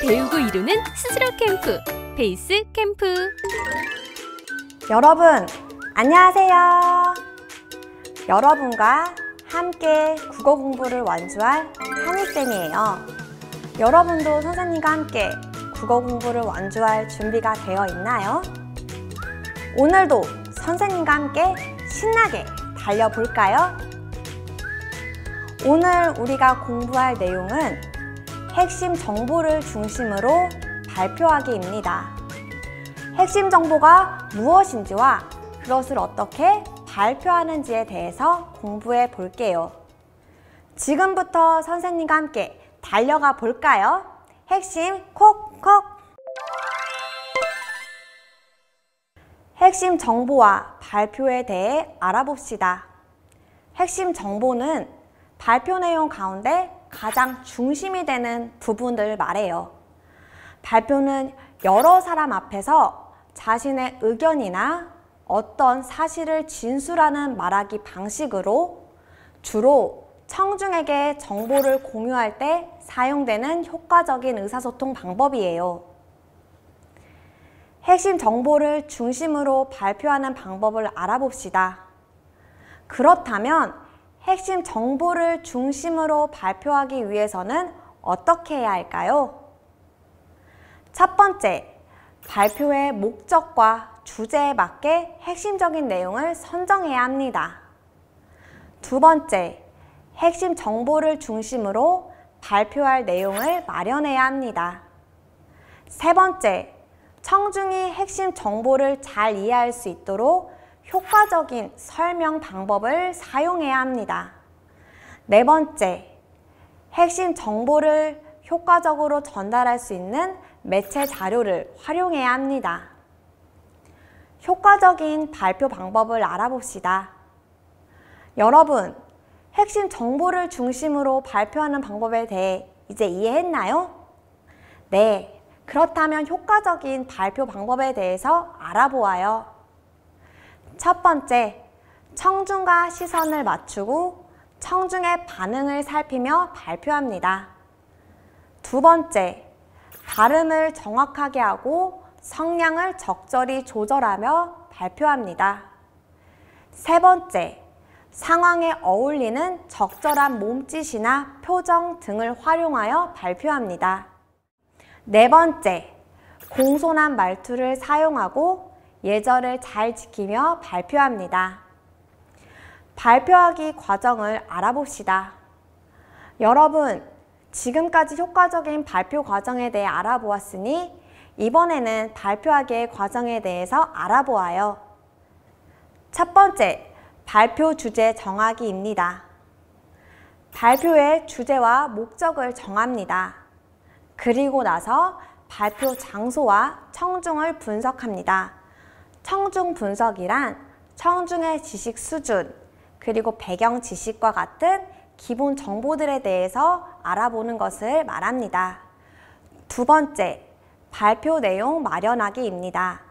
배우고 이루는 스스로 캠프, 베이스 캠프. 여러분, 안녕하세요. 여러분과 함께 국어 공부를 완주할 한희쌤이에요. 여러분도 선생님과 함께 국어 공부를 완주할 준비가 되어 있나요? 오늘도 선생님과 함께 신나게 달려볼까요? 오늘 우리가 공부할 내용은 핵심 정보를 중심으로 발표하기입니다. 핵심 정보가 무엇인지와 그것을 어떻게 발표하는지에 대해서 공부해 볼게요. 지금부터 선생님과 함께 달려가 볼까요? 핵심 콕콕! 핵심 정보와 발표에 대해 알아봅시다. 핵심 정보는 발표 내용 가운데 가장 중심이 되는 부분들을 말해요. 발표는 여러 사람 앞에서 자신의 의견이나 어떤 사실을 진술하는 말하기 방식으로 주로 청중에게 정보를 공유할 때 사용되는 효과적인 의사소통 방법이에요. 핵심 정보를 중심으로 발표하는 방법을 알아봅시다. 그렇다면 핵심 정보를 중심으로 발표하기 위해서는 어떻게 해야 할까요? 첫 번째, 발표의 목적과 주제에 맞게 핵심적인 내용을 선정해야 합니다. 두 번째, 핵심 정보를 중심으로 발표할 내용을 마련해야 합니다. 세 번째, 청중이 핵심 정보를 잘 이해할 수 있도록 효과적인 설명 방법을 사용해야 합니다. 네 번째, 핵심 정보를 효과적으로 전달할 수 있는 매체 자료를 활용해야 합니다. 효과적인 발표 방법을 알아봅시다. 여러분, 핵심 정보를 중심으로 발표하는 방법에 대해 이제 이해했나요? 네, 그렇다면 효과적인 발표 방법에 대해서 알아보아요. 첫 번째, 청중과 시선을 맞추고 청중의 반응을 살피며 발표합니다. 두 번째, 발음을 정확하게 하고 성량을 적절히 조절하며 발표합니다. 세 번째, 상황에 어울리는 적절한 몸짓이나 표정 등을 활용하여 발표합니다. 네 번째, 공손한 말투를 사용하고 예절을 잘 지키며 발표합니다. 발표하기 과정을 알아봅시다. 여러분, 지금까지 효과적인 발표 과정에 대해 알아보았으니 이번에는 발표하기의 과정에 대해서 알아보아요. 첫 번째, 발표 주제 정하기입니다. 발표의 주제와 목적을 정합니다. 그리고 나서 발표 장소와 청중을 분석합니다. 청중 분석이란 청중의 지식 수준, 그리고 배경 지식과 같은 기본 정보들에 대해서 알아보는 것을 말합니다. 두 번째, 발표 내용 마련하기입니다.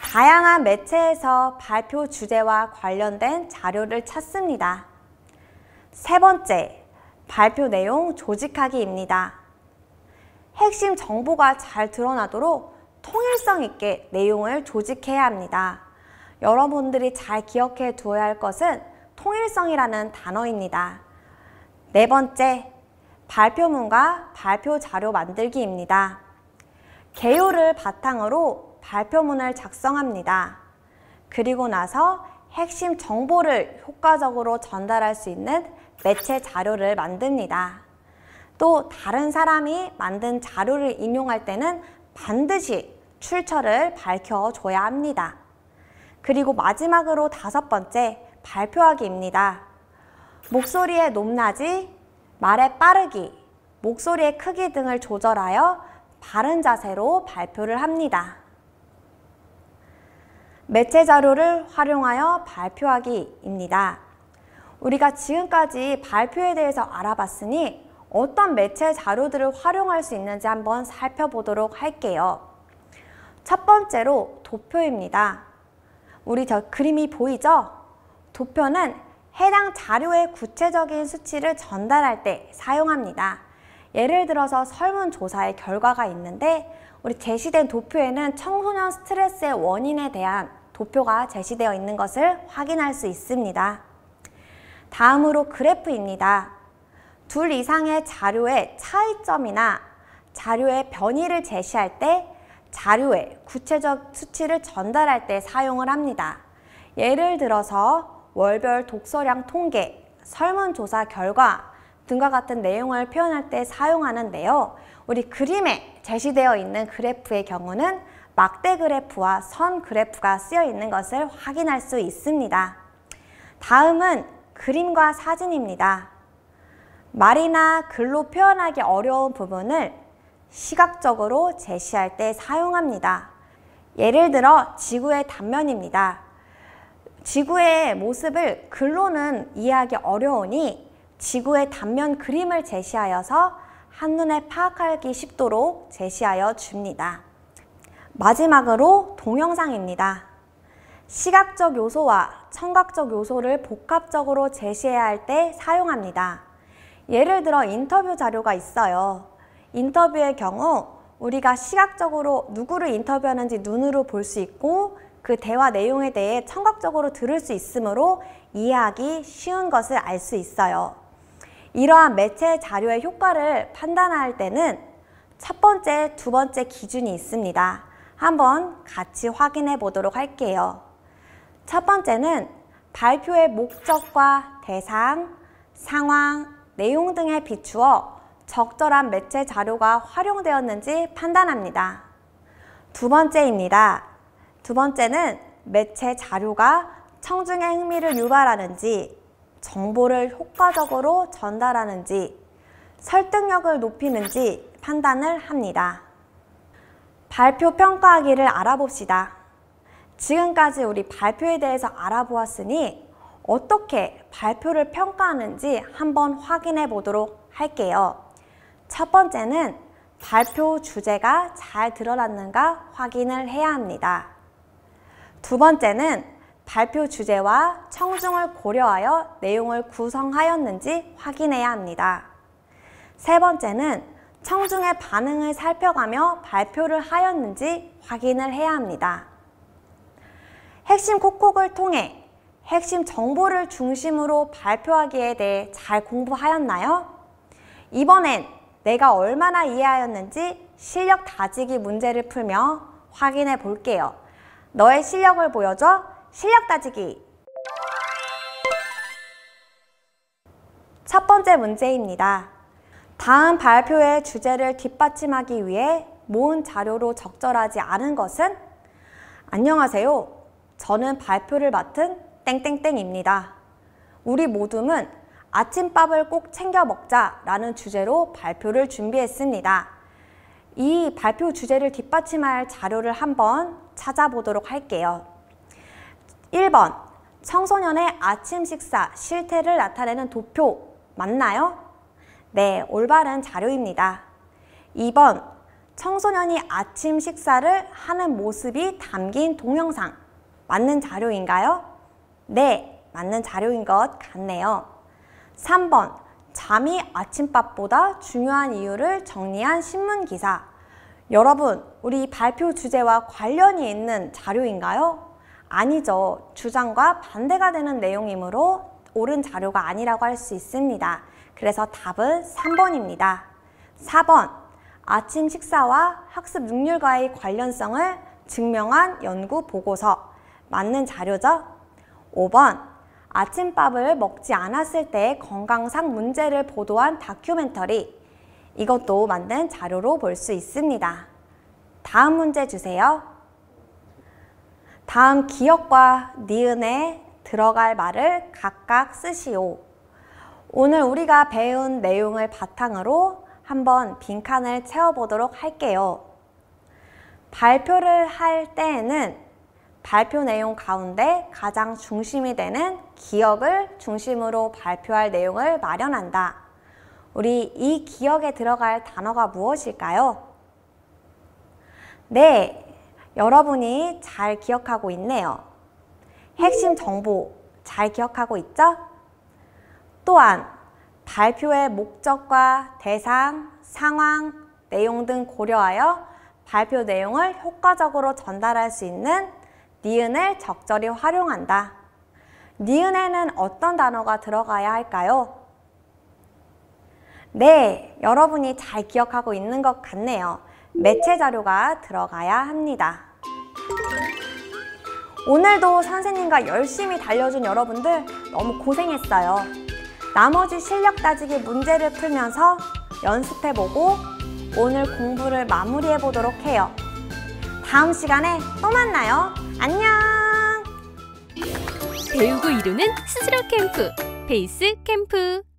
다양한 매체에서 발표 주제와 관련된 자료를 찾습니다. 세 번째, 발표 내용 조직하기입니다. 핵심 정보가 잘 드러나도록 통일성 있게 내용을 조직해야 합니다. 여러분들이 잘 기억해 두어야 할 것은 통일성이라는 단어입니다. 네 번째, 발표문과 발표 자료 만들기입니다. 개요를 바탕으로 발표문을 작성합니다. 그리고 나서 핵심 정보를 효과적으로 전달할 수 있는 매체 자료를 만듭니다. 또 다른 사람이 만든 자료를 인용할 때는 반드시 출처를 밝혀줘야 합니다. 그리고 마지막으로 다섯 번째, 발표하기입니다. 목소리의 높낮이, 말의 빠르기, 목소리의 크기 등을 조절하여 바른 자세로 발표를 합니다. 매체 자료를 활용하여 발표하기입니다. 우리가 지금까지 발표에 대해서 알아봤으니 어떤 매체 자료들을 활용할 수 있는지 한번 살펴보도록 할게요. 첫 번째로 도표입니다. 우리 저 그림이 보이죠? 도표는 해당 자료의 구체적인 수치를 전달할 때 사용합니다. 예를 들어서 설문조사의 결과가 있는데 우리 제시된 도표에는 청소년 스트레스의 원인에 대한 도표가 제시되어 있는 것을 확인할 수 있습니다. 다음으로 그래프입니다. 둘 이상의 자료의 차이점이나 자료의 변이를 제시할 때 자료에 구체적 수치를 전달할 때 사용을 합니다. 예를 들어서 월별 독서량 통계, 설문조사 결과 등과 같은 내용을 표현할 때 사용하는데요. 우리 그림에 제시되어 있는 그래프의 경우는 막대 그래프와 선 그래프가 쓰여 있는 것을 확인할 수 있습니다. 다음은 그림과 사진입니다. 말이나 글로 표현하기 어려운 부분을 시각적으로 제시할 때 사용합니다. 예를 들어 지구의 단면입니다. 지구의 모습을 글로는 이해하기 어려우니 지구의 단면 그림을 제시하여서 한눈에 파악하기 쉽도록 제시하여 줍니다. 마지막으로 동영상입니다. 시각적 요소와 청각적 요소를 복합적으로 제시해야 할 때 사용합니다. 예를 들어 인터뷰 자료가 있어요. 인터뷰의 경우 우리가 시각적으로 누구를 인터뷰하는지 눈으로 볼 수 있고 그 대화 내용에 대해 청각적으로 들을 수 있으므로 이해하기 쉬운 것을 알 수 있어요. 이러한 매체 자료의 효과를 판단할 때는 첫 번째, 두 번째 기준이 있습니다. 한번 같이 확인해 보도록 할게요. 첫 번째는 발표의 목적과 대상, 상황, 내용 등에 비추어 적절한 매체 자료가 활용되었는지 판단합니다. 두 번째입니다. 두 번째는 매체 자료가 청중의 흥미를 유발하는지, 정보를 효과적으로 전달하는지, 설득력을 높이는지 판단을 합니다. 발표 평가하기를 알아봅시다. 지금까지 우리 발표에 대해서 알아보았으니 어떻게 발표를 평가하는지 한번 확인해 보도록 할게요. 첫 번째는 발표 주제가 잘 드러났는가 확인을 해야 합니다. 두 번째는 발표 주제와 청중을 고려하여 내용을 구성하였는지 확인해야 합니다. 세 번째는 청중의 반응을 살펴가며 발표를 하였는지 확인을 해야 합니다. 핵심 콕콕을 통해 핵심 정보를 중심으로 발표하기에 대해 잘 공부하였나요? 이번엔 내가 얼마나 이해하였는지 실력 다지기 문제를 풀며 확인해 볼게요. 너의 실력을 보여줘. 실력 다지기. 첫 번째 문제입니다. 다음 발표의 주제를 뒷받침하기 위해 모은 자료로 적절하지 않은 것은? 안녕하세요. 저는 발표를 맡은 땡땡땡입니다. 우리 모둠은 아침밥을 꼭 챙겨 먹자라는 주제로 발표를 준비했습니다. 이 발표 주제를 뒷받침할 자료를 한번 찾아보도록 할게요. 1번, 청소년의 아침 식사 실태를 나타내는 도표 맞나요? 네, 올바른 자료입니다. 2번, 청소년이 아침 식사를 하는 모습이 담긴 동영상 맞는 자료인가요? 네, 맞는 자료인 것 같네요. 3번, 잠이 아침밥보다 중요한 이유를 정리한 신문기사. 여러분, 우리 발표 주제와 관련이 있는 자료인가요? 아니죠. 주장과 반대가 되는 내용이므로 옳은 자료가 아니라고 할 수 있습니다. 그래서 답은 3번입니다. 4번, 아침 식사와 학습 능률과의 관련성을 증명한 연구 보고서. 맞는 자료죠? 5번, 아침밥을 먹지 않았을 때의 건강상 문제를 보도한 다큐멘터리. 이것도 맞는 자료로 볼 수 있습니다. 다음 문제 주세요. 다음 기역과 니은에 들어갈 말을 각각 쓰시오. 오늘 우리가 배운 내용을 바탕으로 한번 빈칸을 채워보도록 할게요. 발표를 할 때에는 발표 내용 가운데 가장 중심이 되는 기역을 중심으로 발표할 내용을 마련한다. 우리 이 기역에 들어갈 단어가 무엇일까요? 네, 여러분이 잘 기억하고 있네요. 핵심 정보 잘 기억하고 있죠? 또한 발표의 목적과 대상, 상황, 내용 등 고려하여 발표 내용을 효과적으로 전달할 수 있는 니은을 적절히 활용한다. 니은에는 어떤 단어가 들어가야 할까요? 네, 여러분이 잘 기억하고 있는 것 같네요. 매체 자료가 들어가야 합니다. 오늘도 선생님과 열심히 달려준 여러분들 너무 고생했어요. 나머지 실력 따지기 문제를 풀면서 연습해보고 오늘 공부를 마무리해보도록 해요. 다음 시간에 또 만나요. 안녕! 배우고 이루는 스스로 캠프, 베이스 캠프.